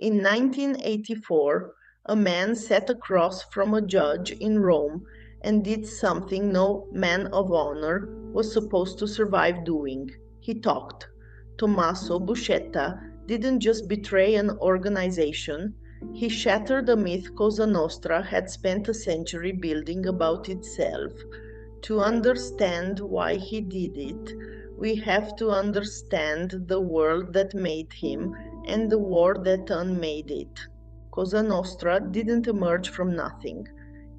In 1984, a man sat across from a judge in Rome and did something no man of honor was supposed to survive doing. He talked. Tommaso Buscetta didn't just betray an organization, he shattered a myth Cosa Nostra had spent a century building about itself. To understand why he did it, we have to understand the world that made him and the war that unmade it. Cosa Nostra didn't emerge from nothing.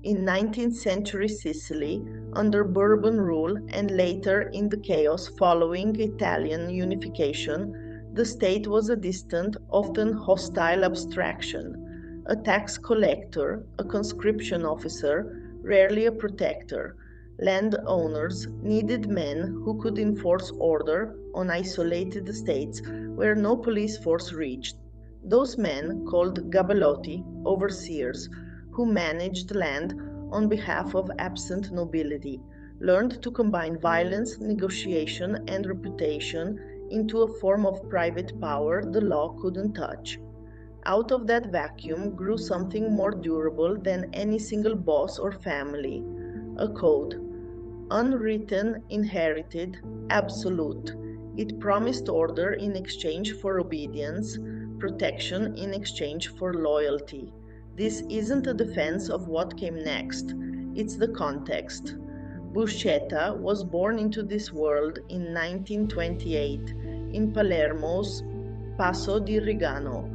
In 19th century Sicily, under Bourbon rule and later in the chaos following Italian unification, the state was a distant, often hostile abstraction. A tax collector, a conscription officer, rarely a protector. Landowners needed men who could enforce order on isolated estates where no police force reached. Those men, called gabelotti, overseers, who managed land on behalf of absent nobility, learned to combine violence, negotiation, and reputation into a form of private power the law couldn't touch. Out of that vacuum grew something more durable than any single boss or family: a code. Unwritten, inherited, absolute. It promised order in exchange for obedience, protection in exchange for loyalty. This isn't a defense of what came next, it's the context. Buscetta was born into this world in 1928 in Palermo's Passo di Rigano,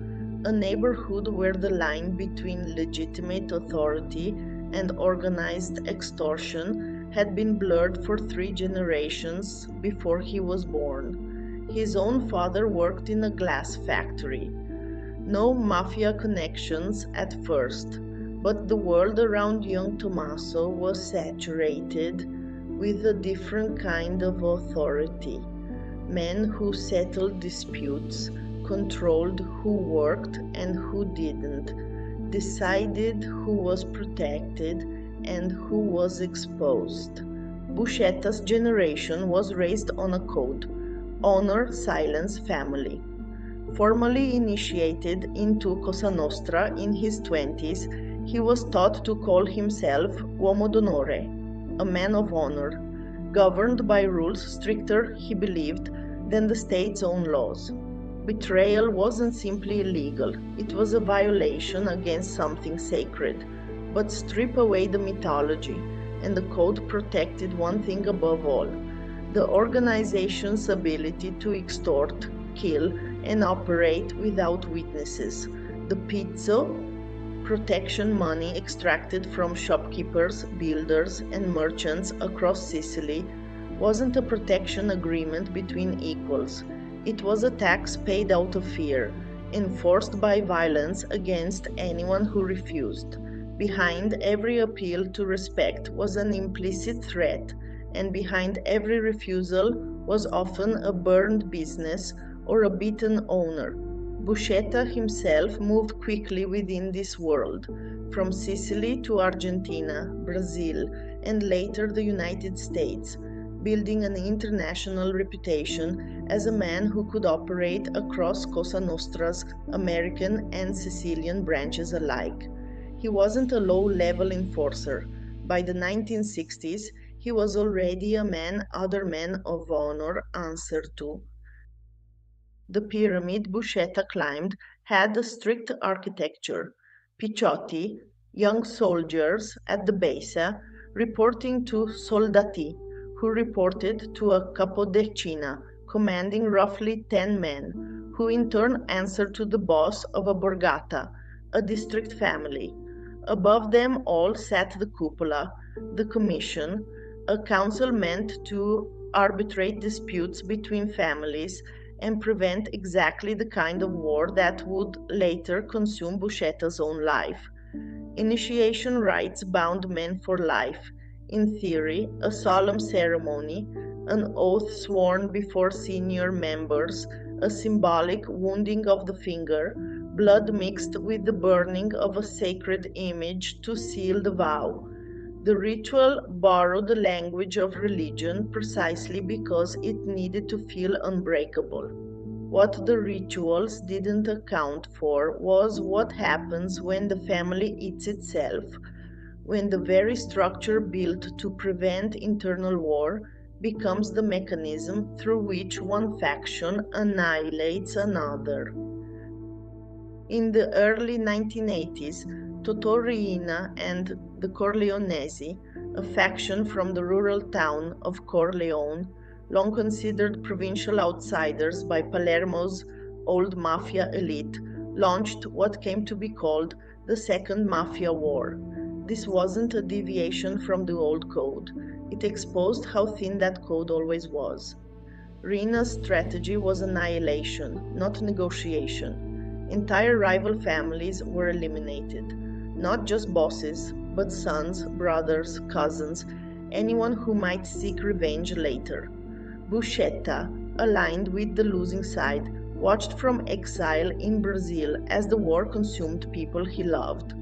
a neighborhood where the line between legitimate authority and organized extortion had been blurred for 3 generations before he was born. His own father worked in a glass factory. No mafia connections at first, but the world around young Tommaso was saturated with a different kind of authority. Men who settled disputes, controlled who worked and who didn't, decided who was protected and who was exposed. Buscetta's generation was raised on a code: honor, silence, family. Formally initiated into Cosa Nostra in his 20s, he was taught to call himself uomo d'onore, a man of honor, governed by rules stricter, he believed, than the state's own laws. Betrayal wasn't simply illegal, it was a violation against something sacred. But strip away the mythology, and the code protected one thing above all: the organization's ability to extort, kill, and operate without witnesses. The pizzo, protection money extracted from shopkeepers, builders, and merchants across Sicily, wasn't a protection agreement between equals. It was a tax paid out of fear, enforced by violence against anyone who refused. Behind every appeal to respect was an implicit threat, and behind every refusal was often a burned business or a beaten owner. Buscetta himself moved quickly within this world, from Sicily to Argentina, Brazil, and later the United States, building an international reputation as a man who could operate across Cosa Nostra's American and Sicilian branches alike. He wasn't a low-level enforcer. By the 1960s, he was already a man other men of honor answered to. The pyramid Buscetta climbed had a strict architecture. Picciotti, young soldiers at the base, reporting to soldati, who reported to a capodecina, commanding roughly 10 men, who in turn answered to the boss of a borgata, a district family. Above them all sat the cupola, the commission, a council meant to arbitrate disputes between families and prevent exactly the kind of war that would later consume Buscetta's own life. Initiation rites bound men for life. In theory, a solemn ceremony, an oath sworn before senior members, a symbolic wounding of the finger, blood mixed with the burning of a sacred image to seal the vow. The ritual borrowed the language of religion precisely because it needed to feel unbreakable. What the rituals didn't account for was what happens when the family eats itself, when the very structure built to prevent internal war becomes the mechanism through which one faction annihilates another. In the early 1980s, Totò Riina and the Corleonesi, a faction from the rural town of Corleone, long considered provincial outsiders by Palermo's old mafia elite, launched what came to be called the Second Mafia War. This wasn't a deviation from the old code. It exposed how thin that code always was. Rina's strategy was annihilation, not negotiation. Entire rival families were eliminated. Not just bosses, but sons, brothers, cousins, anyone who might seek revenge later. Buscetta, aligned with the losing side, watched from exile in Brazil as the war consumed people he loved.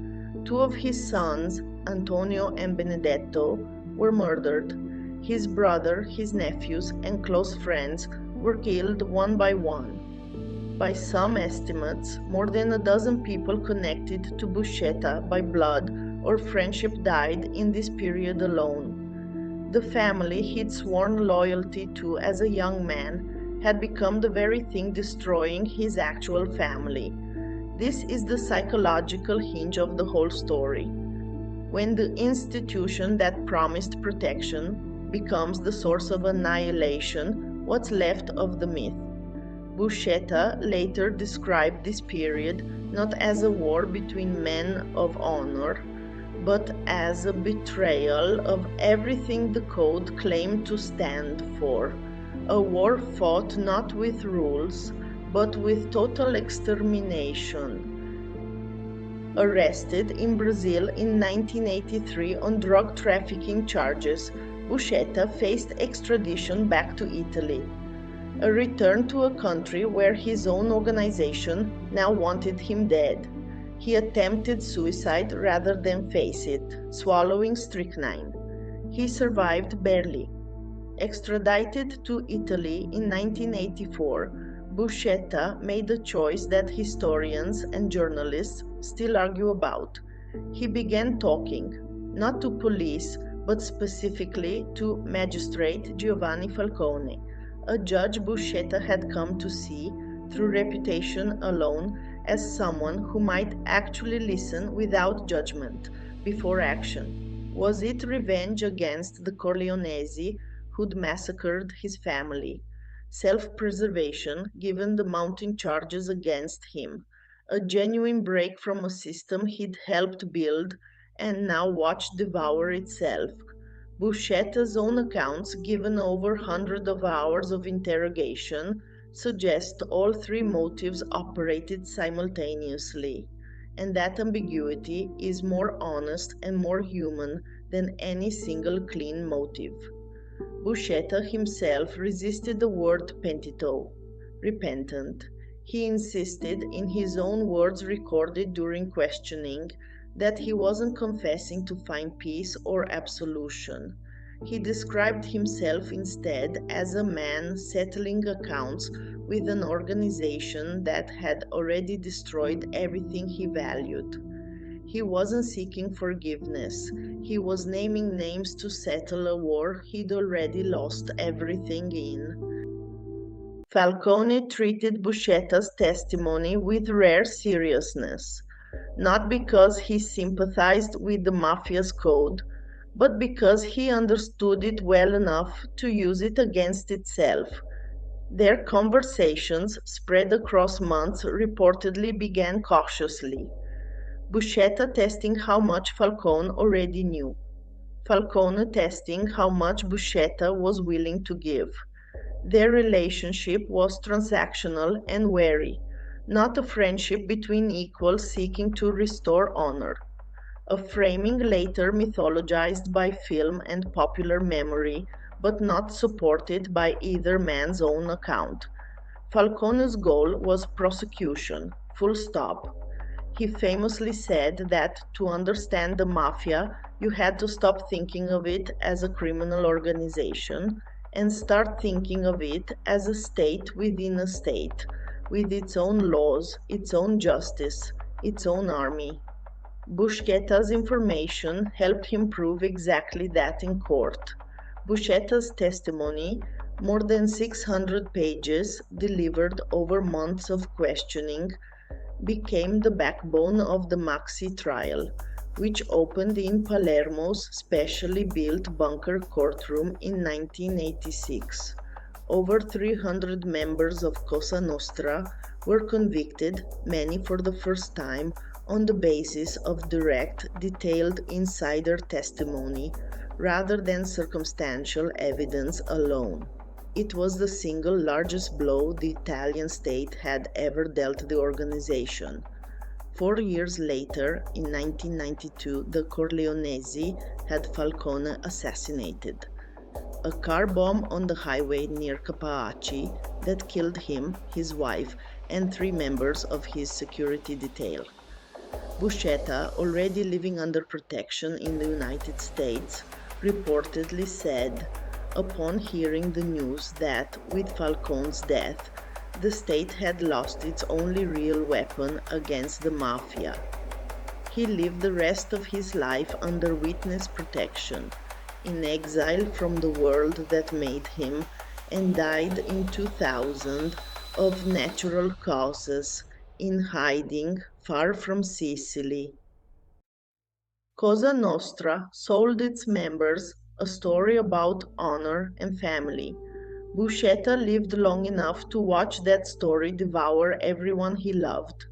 Two of his sons, Antonio and Benedetto, were murdered. His brother, his nephews, and close friends were killed one by one. By some estimates, more than a dozen people connected to Buscetta by blood or friendship died in this period alone. The family he'd sworn loyalty to as a young man had become the very thing destroying his actual family. This is the psychological hinge of the whole story. When the institution that promised protection becomes the source of annihilation, what's left of the myth? Buscetta later described this period not as a war between men of honor, but as a betrayal of everything the code claimed to stand for. A war fought not with rules, but with total extermination. Arrested in Brazil in 1983 on drug trafficking charges, Buscetta faced extradition back to Italy, a return to a country where his own organization now wanted him dead. He attempted suicide rather than face it, swallowing strychnine. He survived barely. Extradited to Italy in 1984, Buscetta made a choice that historians and journalists still argue about. He began talking, not to police, but specifically to magistrate Giovanni Falcone, a judge Buscetta had come to see, through reputation alone, as someone who might actually listen without judgment, before action. Was it revenge against the Corleonesi who'd massacred his family? Self-preservation, given the mounting charges against him? A genuine break from a system he'd helped build and now watched devour itself? Buscetta's own accounts, given over hundreds of hours of interrogation, suggest all three motives operated simultaneously, and that ambiguity is more honest and more human than any single clean motive. Buscetta himself resisted the word pentito, repentant. He insisted, in his own words recorded during questioning, that he wasn't confessing to find peace or absolution. He described himself instead as a man settling accounts with an organization that had already destroyed everything he valued. He wasn't seeking forgiveness. He was naming names to settle a war he'd already lost everything in. Falcone treated Buscetta's testimony with rare seriousness, not because he sympathized with the mafia's code, but because he understood it well enough to use it against itself. Their conversations, spread across months, reportedly began cautiously. Buscetta testing how much Falcone already knew. Falcone testing how much Buscetta was willing to give. Their relationship was transactional and wary, not a friendship between equals seeking to restore honor. A framing later mythologized by film and popular memory, but not supported by either man's own account. Falcone's goal was prosecution, full stop. He famously said that to understand the mafia, you had to stop thinking of it as a criminal organization and start thinking of it as a state within a state, with its own laws, its own justice, its own army. Buscetta's information helped him prove exactly that in court. Buscetta's testimony, more than 600 pages, delivered over months of questioning, became the backbone of the Maxi trial, which opened in Palermo's specially built bunker courtroom in 1986. Over 300 members of Cosa Nostra were convicted, many for the first time, on the basis of direct, detailed insider testimony rather than circumstantial evidence alone. It was the single largest blow the Italian state had ever dealt the organization. 4 years later, in 1992, the Corleonesi had Falcone assassinated. A car bomb on the highway near Capaci that killed him, his wife, and 3 members of his security detail. Buscetta, already living under protection in the United States, reportedly said, upon hearing the news, that with Falcone's death, the state had lost its only real weapon against the mafia. He lived the rest of his life under witness protection, in exile from the world that made him, and died in 2000 of natural causes, in hiding far from Sicily. Cosa Nostra sold its members a story about honor and family. Buscetta lived long enough to watch that story devour everyone he loved,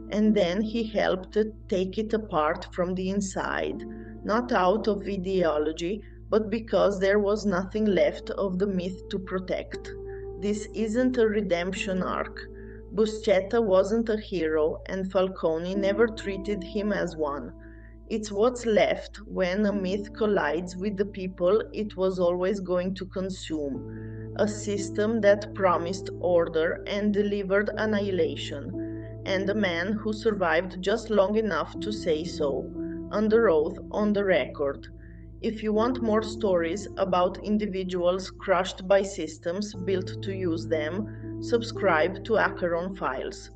and then he helped take it apart from the inside, not out of ideology, but because there was nothing left of the myth to protect. This isn't a redemption arc. Buscetta wasn't a hero, and Falcone never treated him as one. It's what's left when a myth collides with the people it was always going to consume. A system that promised order and delivered annihilation, and a man who survived just long enough to say so, under oath on the record. If you want more stories about individuals crushed by systems built to use them, subscribe to Acheron Files.